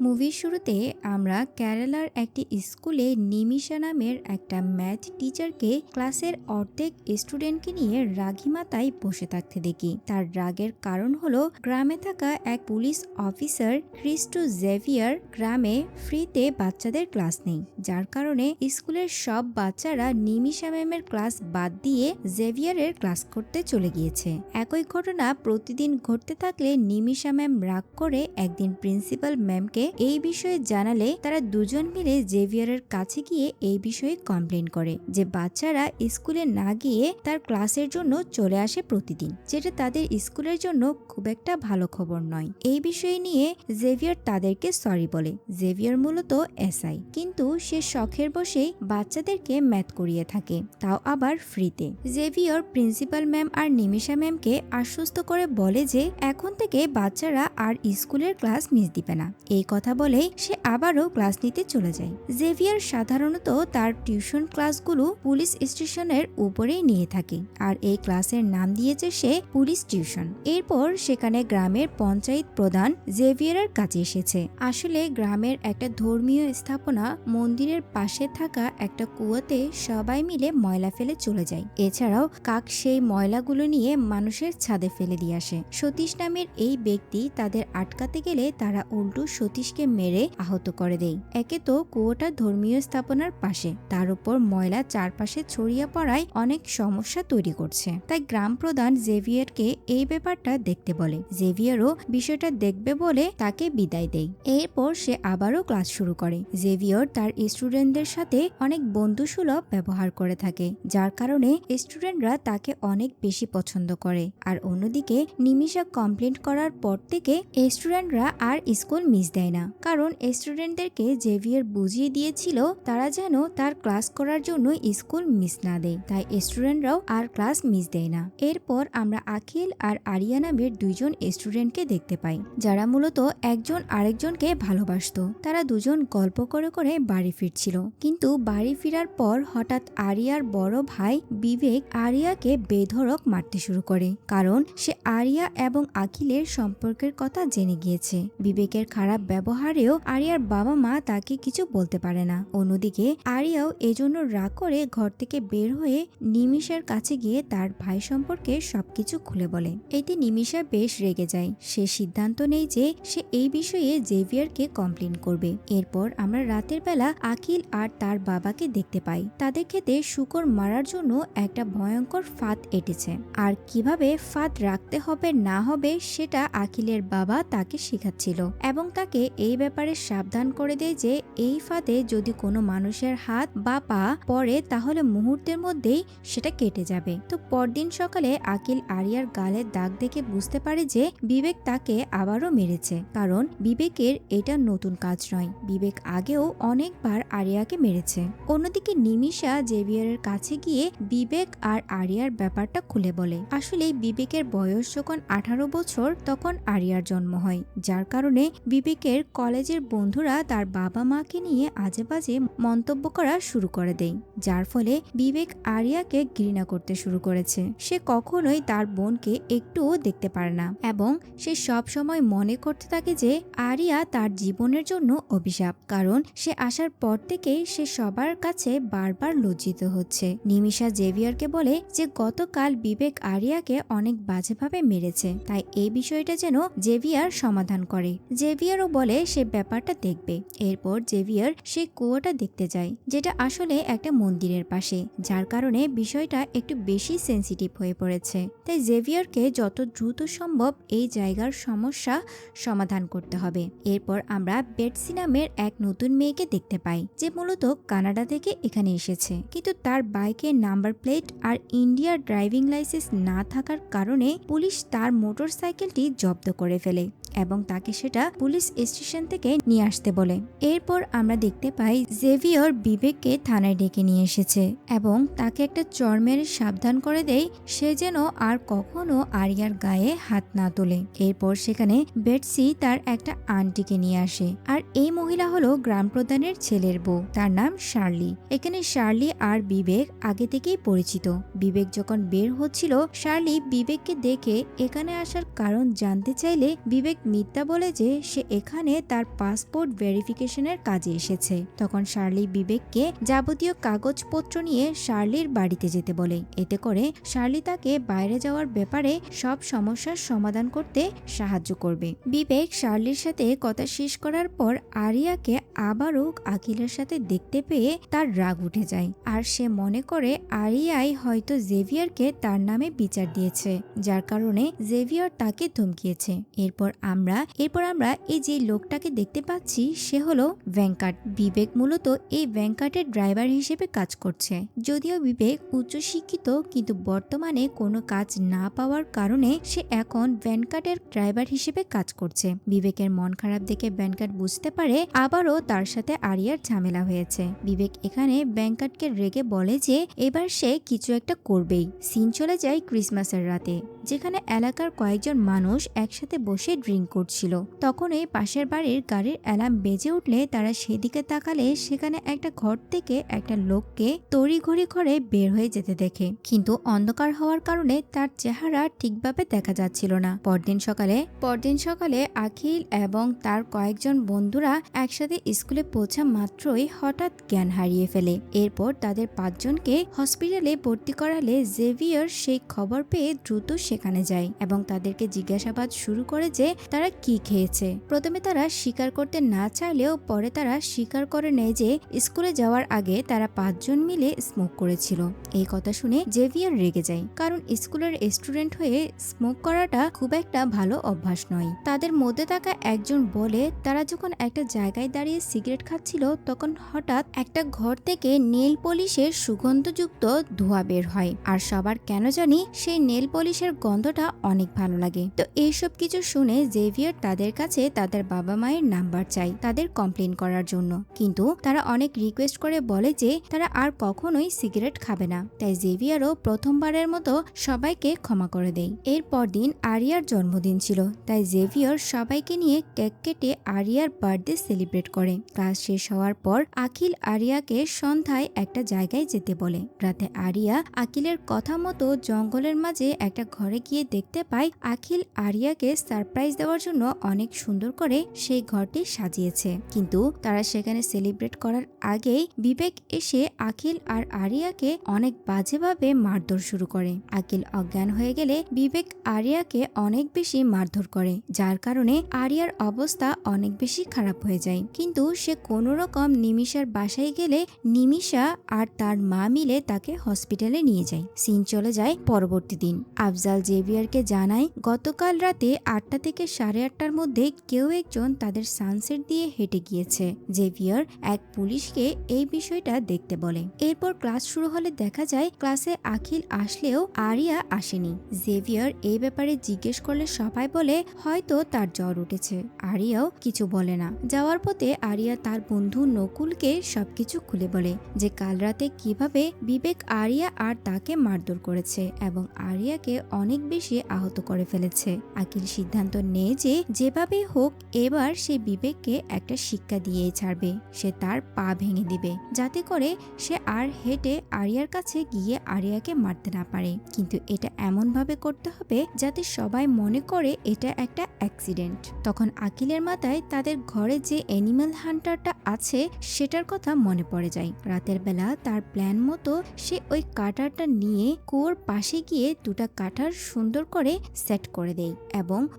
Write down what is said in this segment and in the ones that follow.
মুভির শুরুতে আমরা কেরালার একটি স্কুলে নিমিষা নামের একটা ম্যাথ টিচারকে ক্লাসের অর্ধেক স্টুডেন্টকে নিয়ে রাগী মাথায় বসে থাকতে দেখি। তার রাগের কারণ হলো গ্রামে থাকা এক পুলিশ অফিসার ক্রিস্টো জেভিয়ার গ্রামে ফ্রিতে বাচ্চাদের ক্লাস নেই, যার কারণে স্কুলের সব বাচ্চারা নিমিষা ম্যামের ক্লাস বাদ দিয়ে জেভিয়ারের ক্লাস করতে চলে গিয়েছে। একই ঘটনা প্রতিদিন ঘটতে থাকলে নিমিষা ম্যাম রাগ করে একদিন প্রিন্সিপাল ম্যামকে এই বিষয়ে জানালে তারা দুজন মিলে জেভিয়ারের কাছে গিয়ে এই বিষয়ে কমপ্লেন করে যে বাচ্চারা স্কুলে না গিয়ে তার ক্লাসের জন্য চলে আসে প্রতিদিন, যেটা তাদের স্কুলের জন্য খুব একটা ভালো খবর নয়। এই বিষয় নিয়ে জেভিয়ার তাদেরকে সরি বলে। জেভিয়ার মূলত এসআই, কিন্তু সে শখের বসেই বাচ্চাদেরকে ম্যাথ করিয়ে থাকে, তাও আবার ফ্রিতে। জেভিয়ার প্রিন্সিপাল ম্যাম আর নিমিষা ম্যামকে আশ্বস্ত করে বলে যে এখন থেকে বাচ্চারা আর স্কুলের ক্লাস মিস দিবে না। এই কথা বলে সে আবারও ক্লাস নিতে চলে যায়। জেভিয়ার সাধারণত তার টিউশন ক্লাসগুলো পুলিশ স্টেশনের উপরেই নিয়ে থাকে, আর এই ক্লাসের নাম দিয়েছে সে পুলিশ টিউশন। এরপর সেখানে গ্রামের পঞ্চায়েত প্রধান জেভিয়ারের কাছে এসেছে। আসলে গ্রামের একটা ধর্মীয় স্থাপনা মন্দিরের পাশে থাকা একটা কুয়োতে সবাই মিলে ময়লা ফেলে চলে যায়। এছাড়াও কাক সেই ময়লাগুলো নিয়ে মানুষের ছাদে ফেলে দিয়ে আসে। সতীশ নামের এই ব্যক্তি তাদের আটকাতে গেলে তারা উল্টো সতীশকে মেরে আহত করে দেয়। একে তো কুয়োটা ধর্মীয় স্থাপনার পাশে, তার উপর ময়লা চারপাশে ছড়িয়ে পড়ায় অনেক সমস্যা তৈরি করছে। তাই গ্রাম প্রধান জেভিয়ারকে এই ব্যাপারটা দেখতে বলে। জেভিয়ারও বিষয়টা দেখবে বলে তাকে বিদায় দেয়। এরপর সে আবারও ক্লাস শুরু করে। জেভিয়ার তার স্টুডেন্টদের সাথে অনেক বন্ধুসুলভ ব্যবহার করে থাকে, যার কারণে স্টুডেন্টরা তাকে অনেক বেশি পছন্দ করে। আর অন্যদিকে নিমিষা কমপ্লেন করার পর থেকে স্টুডেন্টরা আর স্কুল মিস দেয় না, কারণ স্টুডেন্টদেরকে জেভিয়ার বুঝিয়ে দিয়েছিল তারা যেন তার ক্লাস করার জন্য স্কুল মিস না দেয়, তাই স্টুডেন্টরাও আর ক্লাস মিস দেয় না। এরপর আমরা আখিল আর আরিয়া নামের দুইজন স্টুডেন্টকে দেখতে পাই, যারা মূলত একজন আরেকজনকে ভালোবাসতো। তারা দুজন গল্প করে করে বাড়ি ফিরছিল, কিন্তু বাড়ি ফেরার পর হঠাৎ আরিয়ার বড় ভাই বিবেক আরিয়াকে বেধড়ক মারতে শুরু করে, কারণ সে আরিয়া এবং আখিলের সম্পর্কের কথা জেনে গিয়েছে। বিবেকের খারাপ ব্যবহারেও আরিয়ার বাবা মা তাকে কিছু বলতে পারে না। অন্যদিকে আরিয়াও এজন্য রাগ করে ঘর থেকে বের হয়ে নিমিষার কাছে গিয়ে তার ভাই সম্পর্কে সবকিছু খুলে বলে। এতে নিমিষা বেশ রেগে যায়। সে সিদ্ধান্ত নেয় যে সে এই বিষয়ে জেভিয়ারকে কমপ্লেন করবে। এরপর আমরা রাতের বেলা আখিল আর তার বাবাকে দেখতে পাই। তাদের ক্ষেতে শূকর মারার জন্য একটা ভয়ঙ্কর ফাঁদ এঁটেছে, আর কিভাবে ফাঁদ রাখতে হবে না হবে সেটা আখিলের বাবা তাকে শেখাচ্ছিল এবং তাকে এই ব্যাপারে সাবধান করে দেয় যে এই ফাঁদে যদি কোনো মানুষের হাত বা পা পড়ে তাহলে মুহূর্তের মধ্যেই সেটা কেটে যাবে। তো পরদিন সকালে আখিল আরিয়ার গালের দাগ দেখে বুঝতে পারে যে বিবেক তাকে আবারও মেরেছে, কারণ বিবেকের এটা নতুন কাজ নয়। বিবেক আগেও অনেকবার আরিয়াকে মেরেছে। অন্যদিকে নিমিষা জেভিয়ারের কাছে গিয়ে বিবেক আর আরিয়ার ব্যাপারটা খুলে বলে। আসলে বিবেকের বয়স যখন 18 বছর তখন আরিয়ার জন্ম হয়, যার কারণে বিবেকের কলেজের বন্ধুরা তার বাবা মাকে নিয়ে আজে বাজে মন্তব্য করা শুরু করে দেয়, যার ফলে বিবেক আরিয়াকে ঘৃণা করতে শুরু করেছে। সে কখনোই তার বোনকে একটুও দেখতে পারে না এবং সে সব সময় মনে করতে থাকে যে আরিয়া তার জীবনের জন্য অভিশাপ, কারণ সে আসার পর থেকেই সে সবার কাছে বারবার লজ্জিত হচ্ছে। নিমিষা জেভিয়ারকে বলে যে গতকাল বিবেক আরিয়াকে অনেক বাজেভাবে মেরেছে, তাই এই বিষয়টা যেন জেভিয়ার সমাধান করে। জেভিয়ারও বলে সে ব্যাপারটা দেখবে। এরপর জেভিয়ার সেই কুয়োটা দেখতে যায়, যেটা আসলে একটা মন্দিরের পাশে, যার কারণে বিষয়টা একটু বেশি সেন্সিটিভ হয়ে পড়েছে। তাই জেভিয়ারকে যত দ্রুত সম্ভব এই জায়গার সমস্যা সমাধান করতে হবে। এরপর আমরা বেটসি নামের এক নতুন মেয়েকে দেখতে পাই, যে মূলত কানাডা থেকে এখানে এসেছে, কিন্তু তার বাইকের নাম্বার প্লেট আর ইন্ডিয়ার ড্রাইভিং লাইসেন্স না থাকার কারণে পুলিশ তার মোটরসাইকেলটি জব্দ করে ফেলে এবং তাকে সেটা পুলিশ স্টেশন থেকে নিয়ে আসতে বলে। এরপর আমরা দেখতে পাই জেভিয়ার বিবেককে থানায় ডেকে নিয়ে এসেছে এবং তাকে একটা চড় মেরে সাবধান করে দেয় সে যেন আর কখনো আরিয়ার গায়ে হাত না তোলে। এরপর সেখানে বেটসি তার একটা আন্টিকে নিয়ে আসে, আর এই মহিলা হলো গ্রাম প্রধানের ছেলের বউ, তার নাম শার্লি। এখানে শার্লি আর বিবেক আগে থেকেই পরিচিত। বিবেক যখন বের হচ্ছিল শার্লি বিবেককে দেখে এখানে আসার কারণ জানতে চাইলে বিবেক মিথ্যা বলে যে সে এখানে তার পাসপোর্ট ভেরিফিকেশনের কাজে এসেছে। তখন শার্লি বিবেককে যাবতীয় কাগজপত্র নিয়ে শার্লির বাড়িতে যেতে বলে। এতে করে শার্লি তাকে বাইরে যাওয়ার ব্যাপারে সব সমস্যার সমাধান করতে সাহায্য করবে। বিবেক শার্লির সাথে কথা শেষ করার পর আরিয়াকে আবারও আখিলের সাথে দেখতে পেয়ে তার রাগ উঠে যায়, আর সে মনে করে আরিয়াই হয়তো জেভিয়ারকে তার নামে বিচার দিয়েছে, যার কারণে জেভিয়ার তাকে ধমকিয়েছে। এরপর আমরা এই যে লোকটাকে দেখতে পাচ্ছি সে হলো ভেঙ্কাট। বিবেক মূলত এই ভেঙ্কাটের ড্রাইভার হিসেবে কাজ করছে। যদিও বিবেক উচ্চশিক্ষিত, কিন্তু বর্তমানে কোনো কাজ না পাওয়ার কারণে সে এখন ভেঙ্কাটের ড্রাইভার হিসেবে কাজ করছে। বিবেকের মন খারাপ দেখে ভেঙ্কাট বুঝতে পারে আবারও তার সাথে আরিয়ার ঝামেলা হয়েছে। বিবেক এখানে ভেঙ্কাটকে রেগে বলে যে এবার সে কিছু একটা করবেই। সিন চলে যায় ক্রিসমাসের রাতে, যেখানে এলাকার কয়েকজন মানুষ একসাথে বসে ড্রিঙ্ক করছিল। তখনই পাশের বাড়ির গাড়ির অ্যালার্ম বেজে উঠলে তারা সেদিকে তাকালে সেখানে একটা ঘর থেকে একটা লোককে তড়িঘড়ি করে বের হয়ে যেতে দেখে, কিন্তু অন্ধকার হওয়ার কারণে তার চেহারা ঠিকভাবে দেখা যাচ্ছিল না। পরদিন সকালে আখিল এবং তার কয়েকজন বন্ধুরা একসাথে স্কুলে পৌঁছা মাত্রই হঠাৎ জ্ঞান হারিয়ে ফেলে। এরপর তাদের 5 জনকে হসপিটালে ভর্তি করালে জেভিয়ার সেই খবর পেয়ে দ্রুত সেখানে যায় এবং তাদেরকে জিজ্ঞাসাবাদ শুরু করে যে তারা কি খেয়েছে। প্রথমে তারা স্বীকার করতে না চাইলেও পরে তারা স্বীকার করে নেয় যে স্কুলে যাওয়ার আগে তারা 5 জন মিলে স্মোক করেছিল। এই কথা শুনে জেভিয়ার রেগে যায়, কারণ স্কুলের স্টুডেন্ট হয়ে স্মোক করাটা খুব একটা ভালো অভ্যাস নয়। তাদের মধ্যে থাকা একজন বলে তারা যখন একটা জায়গায় দাঁড়িয়ে সিগারেট খাচ্ছিল তখন হঠাৎ একটা ঘর থেকে নেল পলিশের সুগন্ধযুক্ত ধোঁয়া বের হয়, আর সবার কেন জানি সেই নেল পলিশের গন্ধটা অনেক ভালো লাগে। তো এইসব কিছু শুনে জেভিয়ার তাদের কাছে তাদের বাবা মায়ের নাম্বার চাই তাদের কমপ্লেন করার জন্য, কিন্তু তারা অনেক রিকোয়েস্ট করে বলে যে তারা আর কখনোই সিগারেট খাবে না। তাই জেভিয়ারও প্রথমবারের মতো সবাইকে ক্ষমা করে দেয়। এরপর দিন আরিয়ার জন্মদিন ছিল, তাই জেভিয়ার সবাইকে নিয়ে কেক কেটে আরিয়ার বার্থডে সেলিব্রেট করে। ক্লাস শেষ হওয়ার পর আখিল আরিয়াকে সন্ধ্যায় একটা জায়গায় যেতে বলে। রাতে আরিয়া আখিলের কথা মতো জঙ্গলের মাঝে একটা ঘরে গিয়ে দেখতে পায় আখিল আরিয়াকে সারপ্রাইজ দেওয়ার জন্য অনেক সুন্দর করে সেই ঘরটি সাজিয়েছে, কিন্তু তারা সেখানে সেলিব্রেট করার আগেই বিবেক এসে আখিল আর আরিয়াকে অনেক বাজেভাবে মারধর শুরু করে। আখিল অজ্ঞান হয়ে গেলে বিবেক আরিয়াকে অনেক বেশি মারধর করে, যার কারণে আরিয়ার অবস্থা অনেক বেশি খারাপ হয়ে যায়। কিন্তু সে কোনো রকম নিমিষার বাসায় গেলে নিমিষা আর তার মা মিলে তাকে হসপিটালে নিয়ে যায়। সিন চলে যায় পরবর্তী দিন। আফজাল জেভিয়ারকে জানায় গতকাল রাতে 8টা থেকে 8:30টার মধ্যে কেউ একজন তাদের সানসেট দিয়ে হেঁটে গিয়েছে। জেভিয়ার এক পুলিশকে এই বিষয়টা দেখতে বলে। এরপর ক্লাস শুরু হলে দেখা যায় ক্লাসে আখিল আসলেও আরিয়া আসেনি। জেভিয়ার এই ব্যাপারে জিজ্ঞেস করলে সবাই বলে হয়তো তার জ্বর উঠেছে। আরিয়াও কিছু বলে না। যাওয়ার পথে আরিয়া তার বন্ধু নকুলকে সবকিছু খুলে বলে যে কাল রাতে কিভাবে বিবেক আরিয়া আর তাকে মারধর করেছে এবং আরিয়াকে অনেক বেশি আহত করে ফেলেছে। আখিল সিদ্ধান্ত নেয় যে যেভাবে হোক এবার সে বিবেককে একটা শিক্ষা দিয়ে ছাড়বে। সে তার পা ভেঙে দিবে যাতে করে সে আর হেঁটে আরিয়ার কাছে গিয়ে আরিয়াকে মারতে না পারে, কিন্তু এটা এমন ভাবে করতে হবে যাতে সবাই মনে করে এটা একটা অ্যাক্সিডেন্ট। তখন আখিলের মাথায় তাদের ঘরে যে অ্যানিমাল হান্টারটা আছে সেটার কথা মনে পড়ে যায়। রাতের বেলা তার প্ল্যান মতো সে ওই কাটারটা নিয়ে কুয়োর পাশে গিয়ে দুটা কাটার সুন্দর করে সেট করে দেয়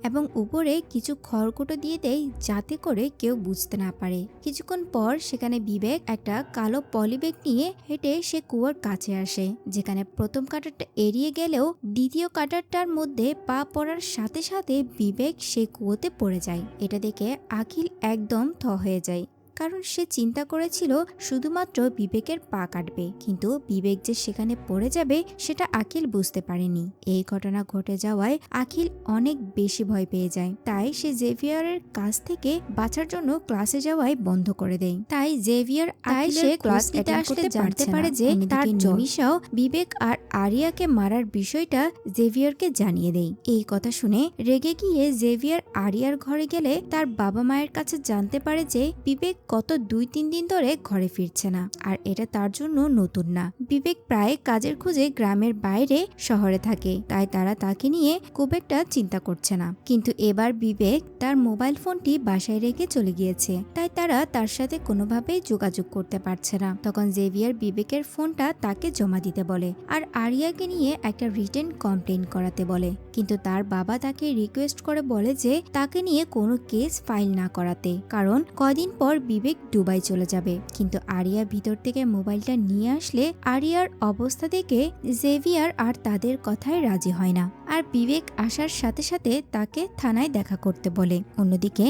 এবং উপরে কিছু খড়কুটো দিয়ে দেয় যাতে করে কেউ বুঝতে না পারে। কিছুক্ষণ পর সেখানে বিবেক একটা কালো পলিব্যাগ নিয়ে হেঁটে সে কুয়োর কাছে আসে, যেখানে প্রথম কাটারটা এড়িয়ে গেলেও দ্বিতীয় কাটারটার মধ্যে পা পড়ার সাথে সাথে বিবেক সে কুয়োতে পড়ে যায়। এটা দেখে আখিল একদম থ হয়ে যায়, কারণ সে চিন্তা করেছিল শুধুমাত্র বিবেকের পা কাটবে, কিন্তু বিবেক যে সেখানে পড়ে যাবে সেটা আখিল বুঝতে পারেনি। এই ঘটনা ঘটে যাওয়ায় আখিল অনেক বেশি ভয় পেয়ে যায়। তাই সে জেভিয়ারের কাছ থেকে বাঁচার জন্য ক্লাসে যাওয়াই বন্ধ করে দেয়। তাই জেভিয়ার ক্লাস নিতে আসলে জানতে পারে যে তার নিমিষাও বিবেক আর আরিয়াকে মারার বিষয়টা জেভিয়ারকে জানিয়ে দেয়। এই কথা শুনে রেগে গিয়ে জেভিয়ার আরিয়ার ঘরে গেলে তার বাবা মায়ের কাছে জানতে পারে যে বিবেক গত 2-3 দিন ধরে ঘরে ফিরছে না, আর এটা তার জন্য নতুন না। বিবেক প্রায় কাজের খোঁজে গ্রামের বাইরে শহরে থাকে, তাই তারা তাকে নিয়ে খুব একটা চিন্তা করছে না। কিন্তু এবার বিবেক তার মোবাইল ফোনটি বাসায় রেখে চলে গিয়েছে, তাই তারা তার সাথে কোনোভাবেই যোগাযোগ করতে পারছে না। তখন জেভিয়ার বিবেকের ফোনটা তাকে জমা দিতে বলে আর আরিয়াকে নিয়ে একটা রিটেন কমপ্লেইন করাতে বলে। কিন্তু তার বাবা তাকে রিকোয়েস্ট করে বলে যে তাকে নিয়ে কোনো কেস ফাইল না করাতে, কারণ কদিন পর বিবেক দুবাই চলে যাবে। কিন্তু আরিয়া ভিতর থেকে মোবাইলটা নিয়ে আসলে আরিয়ার অবস্থা দেখে জেভিয়ার আর তাদের কথায় রাজি হয় না, আর বিবেক আসার সাথে সাথে তাকে থানায় দেখা করতে বলে। অন্যদিকে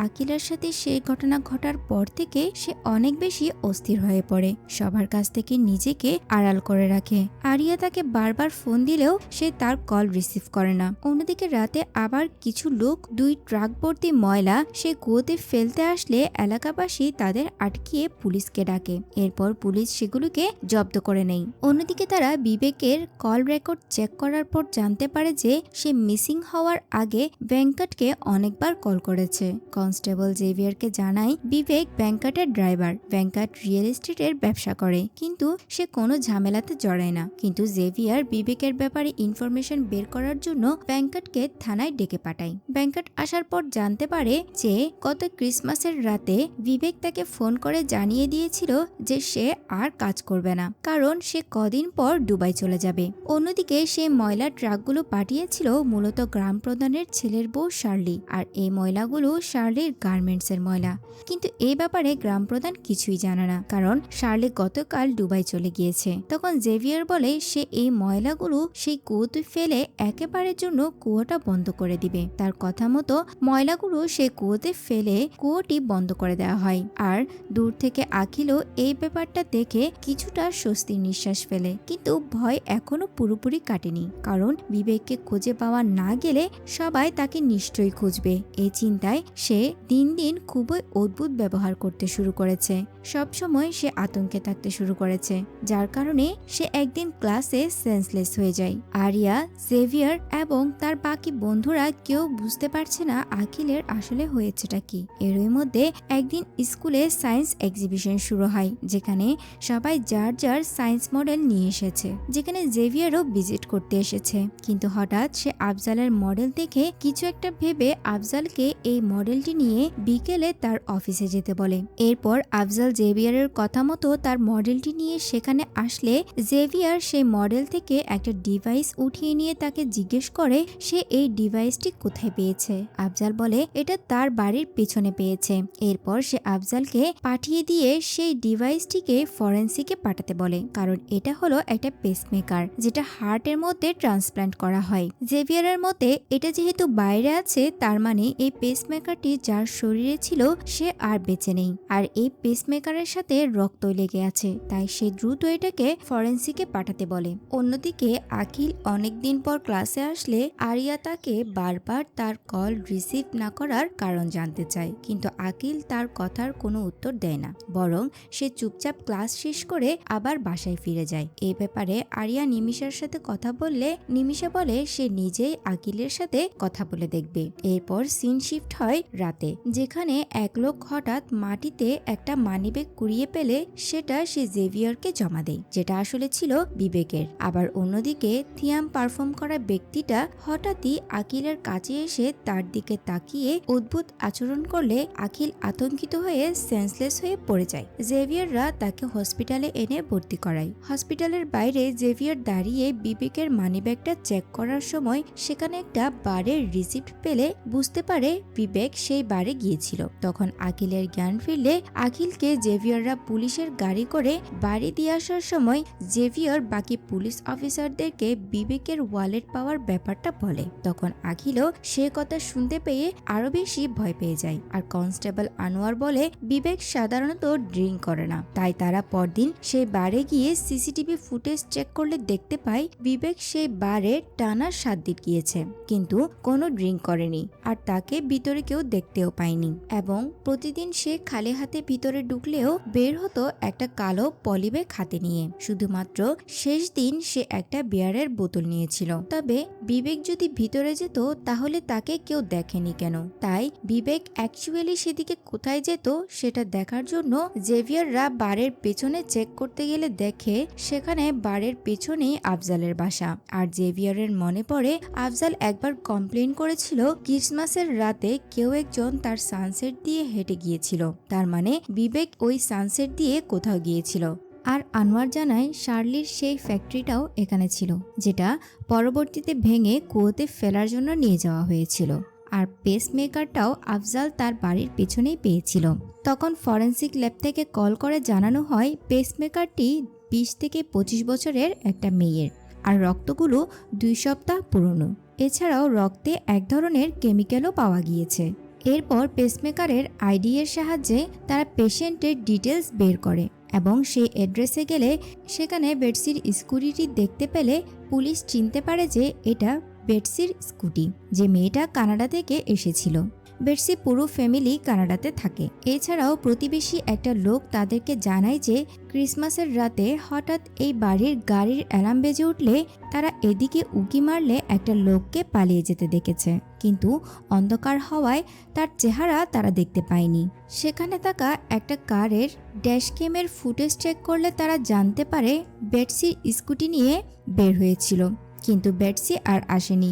আকিলার সাথে সেই ঘটনা ঘটার পর থেকে সে অনেক বেশি অস্থির হয়ে পড়ে, সবার কাছ থেকে নিজেকে আড়াল করে রাখে। আরিয়া তাকে বারবার ফোন দিলেও সে তার কল রিসিভ করে না। অন্যদিকে রাতে আবার কিছু লোক 2 ট্রাক ভর্তি ময়লা সে কুয়োতে ফেলতে আসলে এলাকাবাসী তাদের আটকিয়ে পুলিশকে ডাকে। এরপর পুলিশ সেগুলোকে জব্দ করে নেয়। অন্যদিকে তারা বিবেকের কল রেকর্ড চেক করার পর জানতে পারে যে সে মিসিং হওয়ার আগে ভেঙ্কটকে অনেকবার কল করেছে। কনস্টেবল জেভিয়ারকে জানায় বিবেক ভেঙ্কটের ড্রাইভার। ভেঙ্কট রিয়েল এস্টেটের ব্যবসা করে, কিন্তু সে কোনো ঝামেলাতে জড়ায় না। কিন্তু জেভিয়ার বিবেকের ব্যাপারে ইনফরমেশন বের করার জন্য ভেঙ্কটকে থানায় ডেকে পাঠায়। ভেঙ্কট আসার পর জানতে পারে যে গত ক্রিসমাসের রাতে বিবেক তাকে ফোন করে জানিয়ে দিয়েছিল যে সে আর কাজ করবে না, কারণ সে কদিন পর দুবাই চলে যাবে। অন্যদিকে সে ময়লা ট্রাকগুলো পাঠিয়েছিল মূলত গ্রাম প্রধানের ছেলের বউ শার্লি, আর এই ময়লাগুলো শার্লির গার্মেন্টসের ময়লা। কিন্তু এই ব্যাপারে গ্রাম প্রধান কিছুই জানে না, কারণ শার্লি গতকাল দুবাই চলে গিয়েছে। তখন জেভিয়ার বলে সে এই ময়লাগুলো সেই কুয়োতে ফেলে একেবারের জন্য কুয়োটা বন্ধ করে দিবে। তার কথা মতো ময়লাগুলো সে কুয়োতে ফেলে কুয়োটি বন্ধ করে দেওয়া হয়। আর দূর থেকে আখিলও এই ব্যাপারটা দেখে কিছুটা স্বস্তির নিঃশ্বাস ফেলে, কিন্তু ভয় এখনো পুরোপুরি কাটেনি, কারণ বিবেককে খুঁজে পাওয়া না গেলে সবাই তাকে নিশ্চয়ই খুঁজবে। এই চিন্তায় সে দিন দিন খুবই অদ্ভুত ব্যবহার করতে শুরু করেছে। সবসময় সে আতঙ্কে থাকতে শুরু করেছে, যার কারণে সে একদিন ক্লাসে সেন্সলেস হয়ে যায়। আরিয়া, জেভিয়ার এবং তার বাকি বন্ধুরা কেউ বুঝতে পারছে না আখিলের আসলে হয়েছেটা কি। এরই মধ্যে একদিন স্কুলে সায়েন্স এক্সিবিশন শুরু হয়, যেখানে সবাই যার যার সায়েন্স মডেল নিয়ে এসেছে, যেখানে জেভিয়ারও ভিজিট করতে এসেছে। কিন্তু হঠাৎ সে আফজালের মডেল দেখে কিছু একটা ভেবে আফজালকে এই মডেলটি নিয়ে বিকেলে তার অফিসে যেতে বলে। এরপর আফজাল জেভিয়ারের কথা মতো তার মডেলটি নিয়ে সেখানে আসলে জেভিয়ার সেই মডেল থেকে একটা ডিভাইস উঠিয়ে নিয়ে তাকে জিজ্ঞেস করে সে এই ডিভাইসটি কোথায় পেয়েছে। আফজাল বলে এটা তার বাড়ির পেছনে পেয়েছে। এরপর সে আফজালকে পাঠিয়ে দিয়ে সেই ডিভাইসটিকে ফরেন্সিকে পাঠাতে বলে, কারণ এটা হলো একটা পেসমেকার যেটা হার্টের মধ্যে ট্রান্সপ্লান্ট করা হয়। জেভিয়ারের মতে এটা যেহেতু বাইরে আছে, তার মানে এই পেসমেকারটি যার শরীরে ছিল সে আর বেঁচে নেই, আর এই পেসমেকারের সাথে রক্ত লেগে আছে, তাই সে দ্রুত এটাকে ফরেন্সিকে পাঠাতে বলে। অন্যদিকে আখিল অনেকদিন পর ক্লাসে আসলে আরিয়া তাকে বারবার তার কল রিসিভ না করার কারণ জানতে চায়, কিন্তু আখিল তার কথার কোনো উত্তর দেয় না, বরং সে চুপচাপ ক্লাস শেষ করে আবার বাসায় ফিরে যায়। এই ব্যাপারে আরিয়া নিমিষার সাথে কথা বললে নিমিষা বলে সে নিজেই আখিলের সাথে কথা বলে দেখবে। এরপর সিন শিফট হয় রাতে, যেখানে এক লোক হঠাৎ মাটিতে একটা মানিব্যাগ কুড়িয়ে পেলে সেটা সে জেভিয়ারকে জমা দেয়, যেটা আসলে ছিল বিবেকের। আবার অন্যদিকে থিয়াম পারফর্ম করা ব্যক্তিটা হঠাৎই আখিলের কাছে এসে তার দিকে তাকিয়ে অদ্ভুত আচরণ করলে আখিল আতঙ্কিত হয়ে সেন্সলেস হয়ে পড়ে যায়। জেভিয়াররা তাকে হসপিটালে এনে ভর্তি করায়। হসপিটালের বাইরে জেভিয়ার দাঁড়িয়ে বিবেকের মানিব্যাগটা চেক করার সময় সেখানে একটা বারের রিসিপ্ট পেলে বুঝতে পারে বিবেক সেই বারে গিয়েছিল। তখন আখিলের জ্ঞান ফিরলে আখিলকে জেভিয়াররা পুলিশের গাড়ি করে বাড়ি দিয়ে আসার সময় জেভিয়ার বাকি পুলিশ অফিসারদেরকে বিবেকের ওয়ালেট পাওয়ার ব্যাপারটা বলে। তখন আখিলও সে কথা শুনতে পেয়ে আরো বেশি ভয় পেয়ে যায়। আর কনস্টেবল আনোয়ার বলে বিবেক সাধারণত ড্রিঙ্ক করে না, তাই তারা পরদিন সেই বারে গিয়ে সিসিটিভি ফুটেজ চেক করলে দেখতে পায় বিবেক সেই বারে টানা 7 দিন গিয়েছে, কিন্তু কোনো ড্রিঙ্ক করেনি, আর তাকে ভিতরে কেউ দেখতে দেখতেও পায়নি এবং প্রতিদিন সে খালি হাতে ভিতরে ঢুকলেও বের হতো একটা কালো পলিব্যাগ হাতে নিয়ে। শুধুমাত্র শেষ দিন সে একটা বিয়ারের বোতল নিয়েছিল। তবে বিবেক যদি ভিতরে যেত তাহলে তাকে কেউ দেখেনি কেন? তাই বিবেক অ্যাকচুয়ালি সেদিকে কোথায় যেত সেটা দেখার জন্য জেভিয়াররা বারের পেছনে চেক করতে গেলে দেখে সেখানে বারের পেছনেই আফজালের বাসা। আর জেভিয়ারের মনে পড়ে আফজাল একবার কমপ্লেন করেছিল ক্রিসমাসের রাতে কেউ একজন তার সানসেট দিয়ে হেঁটে গিয়েছিল। তার মানে বিবেক ওই সানসেট দিয়ে কোথাও গিয়েছিল। আর আনোয়ার জানায় শার্লির সেই ফ্যাক্টরিটাও এখানে ছিল, যেটা পরবর্তীতে ভেঙে কুয়োতে ফেলার জন্য নিয়ে যাওয়া হয়েছিল। আর পেসমেকারটাও আফজাল তার বাড়ির পেছনেই পেয়েছিল। তখন ফরেন্সিক ল্যাব থেকে কল করে জানানো হয় পেসমেকারটি 20 থেকে 25 বছরের একটা মেয়ের, আর রক্তগুলো 2 সপ্তাহ পুরনো। এছাড়াও রক্তে এক ধরনের কেমিক্যালও পাওয়া গিয়েছে। এরপর পেসমেকারের আইডি এর সাহায্যে তারা পেশেন্টের ডিটেলস বের করে এবং সেই অ্যাড্রেসে গেলে সেখানে বেটসির স্কুটিটি দেখতে পেলে পুলিশ চিনতে পারে যে এটা বেটসির স্কুটি, যে মেয়েটা কানাডা থেকে এসেছিল। বেটসি পুরো ফ্যামিলি কানাডাতে থাকে। এছাড়াও প্রতিবেশী একটা লোক তাদেরকে জানায় যে ক্রিসমাসের রাতে হঠাৎ এই বাড়ির গাড়ির অ্যালার্ম বেজে উঠলে তারা এদিকে উকি মারলে একটা লোককে পালিয়ে যেতে দেখেছে, কিন্তু অন্ধকার হওয়ায় তার চেহারা তারা দেখতে পায়নি। সেখানে থাকা একটা কারের ড্যাশক্যামের ফুটেজ চেক করলে তারা জানতে পারে বেটসির স্কুটি নিয়ে বের হয়েছিল, কিন্তু বেটসি আর আসেনি।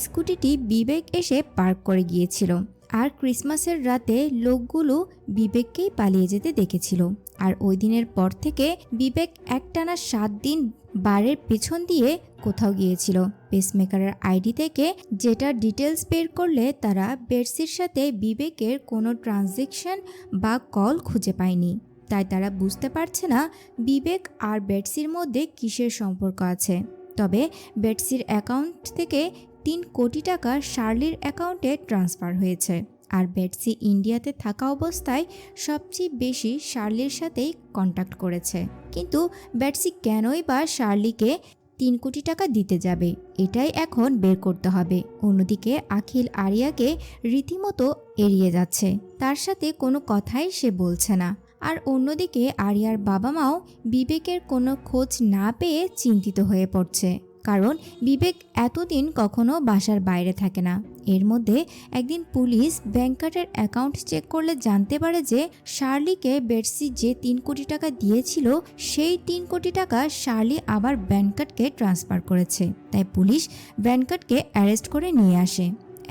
স্কুটিটি বিবেক এসে পার্ক করে গিয়েছিল। আর ক্রিসমাসের রাতে লোকগুলো বিবেককেই পালিয়ে যেতে দেখেছিল। আর ওই দিনের পর থেকে বিবেক একটানা 7 দিন বারের পেছন দিয়ে কোথাও গিয়েছিল। পেসমেকারের আইডি থেকে যেটা ডিটেলস বের করলে তারা বেটসির সাথে বিবেকের কোনো ট্রানজ্যাকশন বা কল খুঁজে পায়নি। তাই তারা বুঝতে পারছে না বিবেক আর বেটসির মধ্যে কিসের সম্পর্ক আছে। তবে বেটসির অ্যাকাউন্ট থেকে 3 কোটি টাকা শার্লির অ্যাকাউন্টে ট্রান্সফার হয়েছে। আর বেটসি ইন্ডিয়াতে থাকা অবস্থায় সবচেয়ে বেশি শার্লির সাথেই কন্ট্যাক্ট করেছে। কিন্তু বেটসি কেনই বা শার্লিকে 3 কোটি টাকা দিতে যাবে, এটাই এখন বের করতে হবে। অন্যদিকে আখিল আরিয়াকে রীতিমতো এড়িয়ে যাচ্ছে, তার সাথে কোনো কথাই সে বলছে না। আর অন্যদিকে আরিয়ার বাবা মাও বিবেকের কোনো খোঁজ না পেয়ে চিন্তিত হয়ে পড়ছে, কারণ বিবেক এতদিন কখনো বাসার বাইরে থাকে না। এর মধ্যে একদিন পুলিশ ব্যাংকারের অ্যাকাউন্ট চেক করলে জানতে পারে যে শার্লিকে বেটসি যে 3 কোটি টাকা দিয়েছিল সেই 3 কোটি টাকা শার্লি আবার ব্যাংকারকে ট্রান্সফার করেছে। তাই পুলিশ ব্যাংকারকে অ্যারেস্ট করে নিয়ে আসে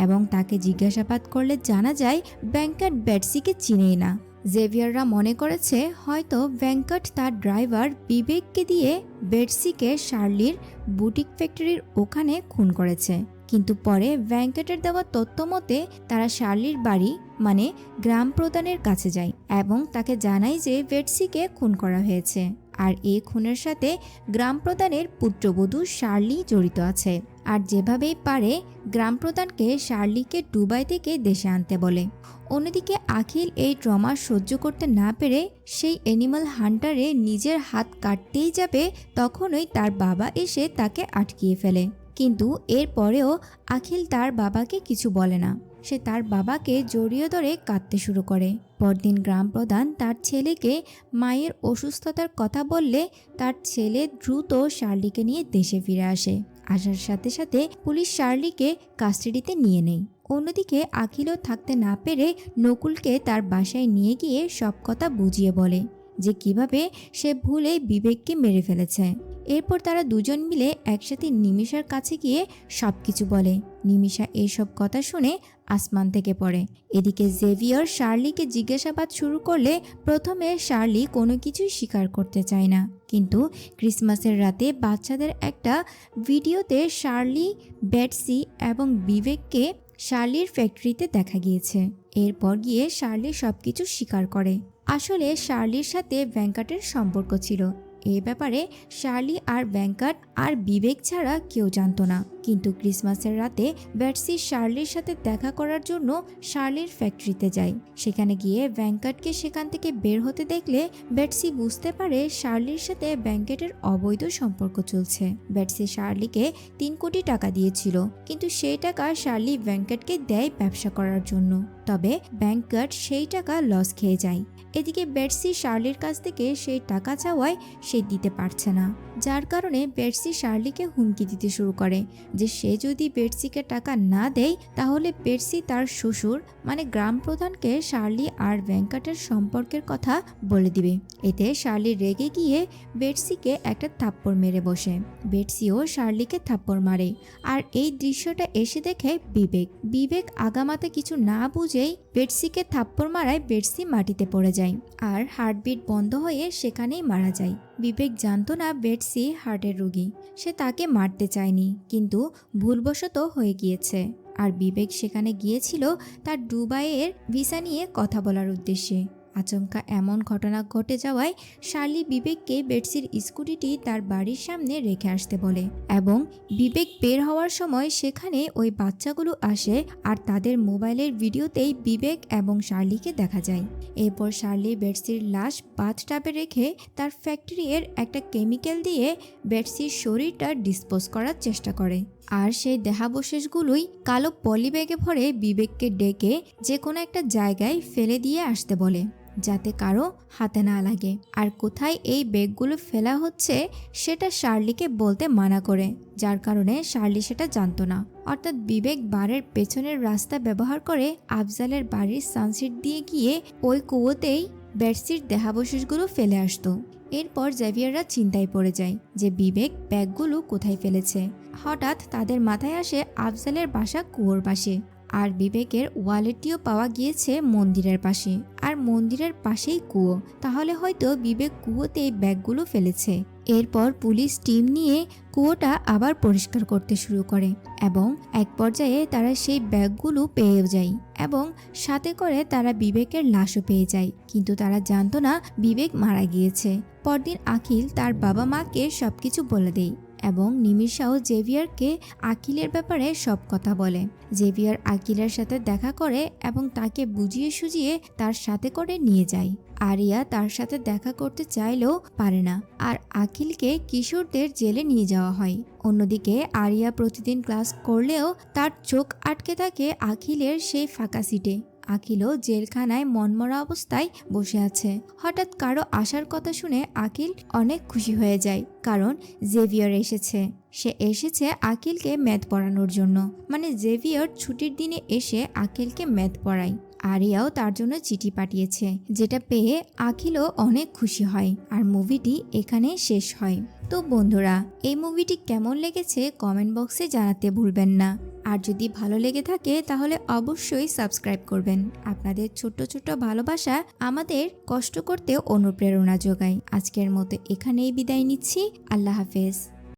এবং তাকে জিজ্ঞাসাবাদ করলে জানা যায় ব্যাংকার বেটসিকে চিনেই না। জেভিয়াররা মনে করেছে হয়তো ভ্যাঙ্কট তার ড্রাইভার বিবেককে দিয়ে বেটসিকে শার্লির বুটিক ফ্যাক্টরির ওখানে খুন করেছে। কিন্তু পরে ভ্যাঙ্কটের দেওয়া তথ্য মতে তারা শার্লির বাড়ি মানে গ্রাম প্রধানের কাছে যায় এবং তাকে জানায় যে বেটসিকে খুন করা হয়েছে। আর এই খুনের সাথে গ্রাম প্রধানের পুত্রবধূ শার্লি জড়িত আছে। আর যেভাবেই পারে গ্রাম প্রধানকে শার্লিকে দুবাই থেকে দেশে আনতে বলে। অন্যদিকে আখিল এই ট্রমা সহ্য করতে না পেরে সেই অ্যানিমাল হান্টারে নিজের হাত কাটতেই যাবে, তখনই তার বাবা এসে তাকে আটকিয়ে ফেলে। কিন্তু এরপরেও আখিল তার বাবাকে কিছু বলে না। সে তার বাবাকে জড়িয়ে ধরে কাঁদতে শুরু করে। পরদিন গ্রাম প্রধান তার ছেলেকে মায়ের অসুস্থতার কথা বললে তার ছেলে দ্রুত শার্লিকে নিয়ে দেশে ফিরে আসে। আসার সাথে সাথে পুলিশ শার্লিকে কাস্টাডিতে নিয়ে নেয়। অন্যদিকে আখিলও থাকতে না পেরে নকুলকে তার বাসায় নিয়ে গিয়ে সব কথা বুঝিয়ে বলে যে কিভাবে সে ভুলে বিবেককে মেরে ফেলেছে। এরপর তারা দুজন মিলে একসাথে নিমিষার কাছে গিয়ে সব কিছু বলে। নিমিষা এইসব কথা শুনে আসমান থেকে পড়ে। এদিকে জেভিয়ার শার্লিকে জিজ্ঞাসাবাদ শুরু করলে প্রথমে শার্লি কোনো কিছুই স্বীকার করতে চায় না, কিন্তু ক্রিসমাসের রাতে বাচ্চাদের একটা ভিডিওতে শার্লি, বেটসি এবং বিবেককে শার্লির ফ্যাক্টরিতে দেখা গিয়েছে। এরপর গিয়ে শার্লি সবকিছু স্বীকার করে। আসলে শার্লির সাথে ভ্যাঙ্কটের সম্পর্ক ছিল। এই ব্যাপারে শার্লি আর ভ্যাঙ্কট আর বিবেক ছাড়া কেউ জানতো না। কিন্তু ক্রিসমাসের রাতে বেটসি শার্লির সাথে দেখা করার জন্য শার্লির ফ্যাক্টরিতে যায়। সেখানে গিয়ে ভেঙ্কটকে সেখান থেকে বের হতে দেখলে বেটসি বুঝতে পারে শার্লির সাথে ভেঙ্কটের অবৈধ সম্পর্ক চলছে। বেটসি শার্লিকে 3 কোটি টাকা দিয়েছিল, কিন্তু সেই টাকা শার্লি ভেঙ্কটকে দেয় ব্যবসা করার জন্য। তবে ভেঙ্কট সেই টাকা লস খেয়ে যায়। এদিকে বেটসি শার্লির কাছ থেকে সেই টাকা চাওয়ায় সে দিতে পারছে না, যার কারণে বেটসি শার্লিকে হুমকি দিতে শুরু করে যে সে যদি বেটসিকে টাকা না দেয় তাহলে বেটসি তার শ্বশুর মানে গ্রাম প্রধানকে শার্লি আর ভেঙ্কটের সম্পর্কের কথা বলে দিবে। এতে শার্লি রেগে গিয়ে বেটসিকে একটা থাপ্পড় মেরে বসে। বেটসিও শার্লিকে থাপ্পড় মারে। আর এই দৃশ্যটা এসে দেখে বিবেক আগামাতে কিছু না বুঝেই বেটসিকে থাপ্পড় মারায় বেটসি মাটিতে পড়ে যায় আর হার্টবিট বন্ধ হয়ে সেখানেই মারা যায়। বিবেক জানতো না বেটসি হার্টের রোগী। সে তাকে মারতে চায়নি, কিন্তু ভুলবশত হয়ে গিয়েছে। আর বিবেক সেখানে গিয়েছিল তার দুবাইয়ের ভিসা নিয়ে কথা বলার উদ্দেশ্যে। আচমকা এমন ঘটনা ঘটে যাওয়ায় শার্লি বিবেককে বেটসির স্কুটিটি তার বাড়ির সামনে রেখে আসতে বলে এবং বিবেক বের হওয়ার সময় সেখানে ওই বাচ্চাগুলো আসে আর তাদের মোবাইলের ভিডিওতেই বিবেক এবং শার্লিকে দেখা যায়। এরপর শার্লি বেটসির লাশ বাথটাবে রেখে তার ফ্যাক্টরির একটা কেমিক্যাল দিয়ে বেটসির শরীরটা ডিসপোজ করার চেষ্টা করে। আর সেই দেহাবশেষগুলোই কালো পলি ব্যাগে ভরে বিবেককে ডেকে যে কোনো একটা জায়গায় ফেলে দিয়ে আসতে বলে, যাতে কারো হাতে না লাগে। আর কোথায় এই ব্যাগগুলো ফেলা হচ্ছে সেটা শার্লিকে বলতে মানা করে, যার কারণে শার্লি সেটা জানতো না। অর্থাৎ বিবেক বারের পেছনের রাস্তা ব্যবহার করে আফজালের বাড়ির সানসিট দিয়ে গিয়ে ওই কুয়োতেই বেটসির দেহাবশেষগুলো ফেলে আসতো। এরপর জেভিয়াররা চিন্তায় পড়ে যায় যে বিবেক ব্যাগগুলো কোথায় ফেলেছে। হঠাৎ তাদের মাথায় আসে আফজালের বাসা কুয়োর পাশে, আর বিবেকের ওয়ালেটটিও পাওয়া গিয়েছে মন্দিরের পাশে, আর মন্দিরের পাশেই কুয়ো। তাহলে হয়তো বিবেক কুয়োতে এই ব্যাগগুলো ফেলেছে। এরপর পুলিশ টিম নিয়ে কুয়োটা আবার পরিষ্কার করতে শুরু করে এবং এক পর্যায়ে তারা সেই ব্যাগগুলো পেয়ে যায় এবং সাথে করে তারা বিবেকের লাশও পেয়ে যায়। কিন্তু তারা জানতো না বিবেক মারা গিয়েছে। পরদিন আখিল তার বাবা মাকে সবকিছু বলে দেয় এবং নিমিষাও জেভিয়ারকে আখিলের ব্যাপারে সব কথা বলে। জেভিয়ার আখিলের সাথে দেখা করে এবং তাকে বুঝিয়ে সুঝিয়ে তার সাথে করে নিয়ে যায়। আরিয়া তার সাথে দেখা করতে চাইলেও পারে না, আর আখিলকে কিশোরদের জেলে নিয়ে যাওয়া হয়। অন্যদিকে আরিয়া প্রতিদিন ক্লাস করলেও তার চোখ আটকে থাকে আখিলের সেই ফাঁকা সিটে। আখিলও জেলখানায় মনমরা অবস্থায় বসে আছে। হঠাৎ কারো আসার কথা শুনে আখিল অনেক খুশি হয়ে যায়, কারণ জেভিয়ার এসেছে। সে এসেছে আখিলকে ম্যাথ পড়ানোর জন্য, মানে জেভিয়ার ছুটির দিনে এসে আখিলকে ম্যাথ পড়ায়। আরিয়াও তার জন্য চিঠি পাঠিয়েছে, যেটা পেয়ে আখিলও অনেক খুশি হয়। আর মুভিটি এখানে শেষ হয়। তো বন্ধুরা, এই মুভিটি কেমন লেগেছে কমেন্ট বক্সে জানাতে ভুলবেন না। আর যদি ভালো লেগে থাকে তাহলে অবশ্যই সাবস্ক্রাইব করবেন। আপনাদের ছোট্ট ছোট্ট ভালোবাসা আমাদের কষ্ট করতে অনুপ্রেরণা যোগায়। আজকের মতো এখানেই বিদায় নিচ্ছি। আল্লাহ হাফেজ।